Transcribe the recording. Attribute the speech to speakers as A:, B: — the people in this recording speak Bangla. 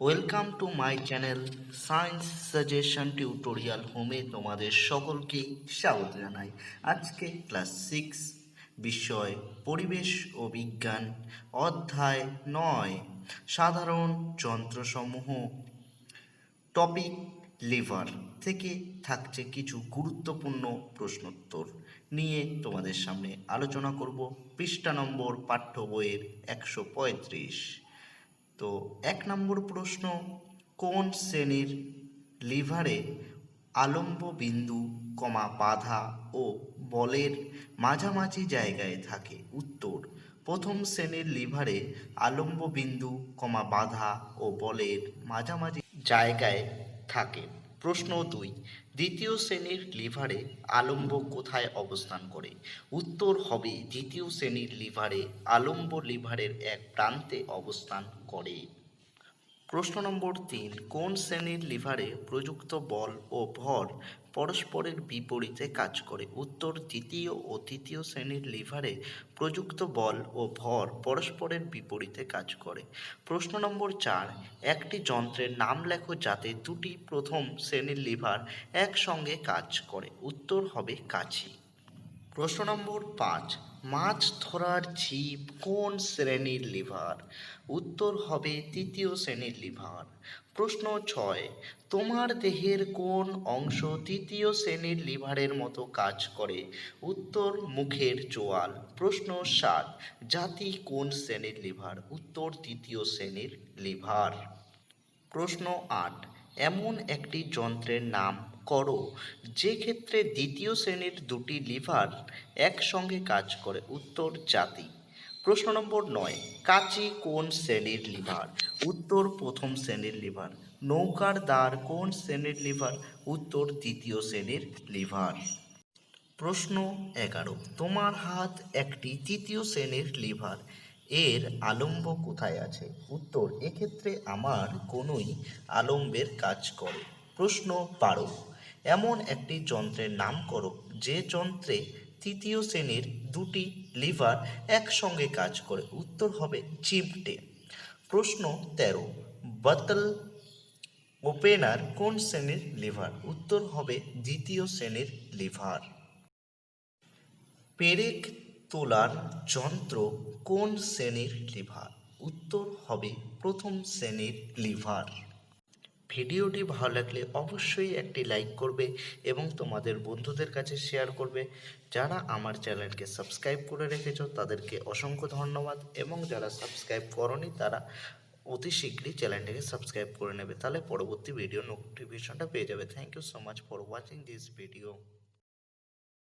A: Welcome to my channel science suggestion tutorial হোমে তোমাদের সকলকে স্বাগত জানাই। আজকে ক্লাস 6 বিষয় পরিবেশ ও বিজ্ঞান, অধ্যায় 9 সাধারণ যন্ত্রসমূহ, টপিক লিভার থেকে থাকছে কিছু গুরুত্বপূর্ণ প্রশ্নোত্তর নিয়ে তোমাদের সামনে আলোচনা করব। পৃষ্ঠা নম্বর পাঠ্য বইয়ের 135। তো 1 নম্বর প্রশ্ন, কোন শ্রেণীর লিভারে আলম্ব বিন্দু বাধা ও বলের মাঝামাঝি জায়গায় থাকে? উত্তর, প্রথম শ্রেণীর লিভারে আলম্ব বিন্দু বাধা ও বলের মাঝামাঝি জায়গায় থাকে। প্রশ্ন 2, দ্বিতীয় শ্রেণীর লিভারে আলম্ব কোথায় অবস্থান করে? উত্তর হবে, দ্বিতীয় শ্রেণীর লিভারে আলম্ব লিভারের এক প্রান্তে অবস্থান করে। প্রশ্ন নম্বর 3, কোন শ্রেণীর লিভারে প্রযুক্ত বল ও ভর পরস্পরের বিপরীতে কাজ করে? উত্তর, দ্বিতীয় ও তৃতীয় শ্রেণীর লিভারে প্রযুক্ত বল ও ভর পরস্পরের বিপরীতে কাজ করে। প্রশ্ন নম্বর 4, একটি যন্ত্রের নাম লেখো যাতে দুটি প্রথম শ্রেণীর লিভার একসঙ্গে কাজ করে। উত্তর হবে কাছি। প্রশ্ন নম্বর 5, মাছ ধরার ছিপ কোন শ্রেণীর লিভার? উত্তর হবে তৃতীয় শ্রেণীর লিভার। প্রশ্ন 6, তোমার দেহের কোন অংশ তৃতীয় শ্রেণীর লিভারের মতো কাজ করে? উত্তর, মুখের চোয়াল। প্রশ্ন 7, জাতি কোন শ্রেণীর লিভার? উত্তর, তৃতীয় শ্রেণীর লিভার। প্রশ্ন 8, এমন একটি যন্ত্রের নাম করো যে ক্ষেত্রে দ্বিতীয় শ্রেণীর দুটি লিভার একসঙ্গে কাজ করে। উত্তর, জাতি। প্রশ্ন নম্বর 9, কাঁচি কোন শ্রেণীর লিভার? উত্তর, প্রথম শ্রেণীর লিভার। নৌকার দ্বার কোন শ্রেণীর লিভার? উত্তর, দ্বিতীয় শ্রেণীর লিভার। প্রশ্ন 11, তোমার হাত একটি তৃতীয় শ্রেণীর লিভার, এর আলম্ব কোথায় আছে? উত্তর, এক্ষেত্রে আমার কোনোই আলম্বের কাজ করে। প্রশ্ন 12, এমন একটি যন্ত্রের নাম করো যে যন্ত্রে তৃতীয় শ্রেণীর দুটি লিভার একসঙ্গে কাজ করে। উত্তর হবে চিমটে। প্রশ্ন 13, বোতল ওপেনার কোন শ্রেণীর লিভার? উত্তর হবে দ্বিতীয় শ্রেণীর লিভার। পেরেক তোলার যন্ত্র কোন শ্রেণীর লিভার? উত্তর হবে প্রথম শ্রেণীর লিভার। ভিডিওটি ভালো লাগলে অবশ্যই একটি লাইক করবে এবং তোমাদের বন্ধুদের কাছে শেয়ার করবে। যারা আমার চ্যানেলকে সাবস্ক্রাইব করে রেখেছো তাদেরকে অসংখ্য ধন্যবাদ, এবং যারা সাবস্ক্রাইব করোনি তারা অতি শীঘ্রই চ্যানেলটিকে সাবস্ক্রাইব করে নেবে, তাহলে পরবর্তী ভিডিও নোটিফিকেশনটা পেয়ে যাবে। Thank you so much for watching this video.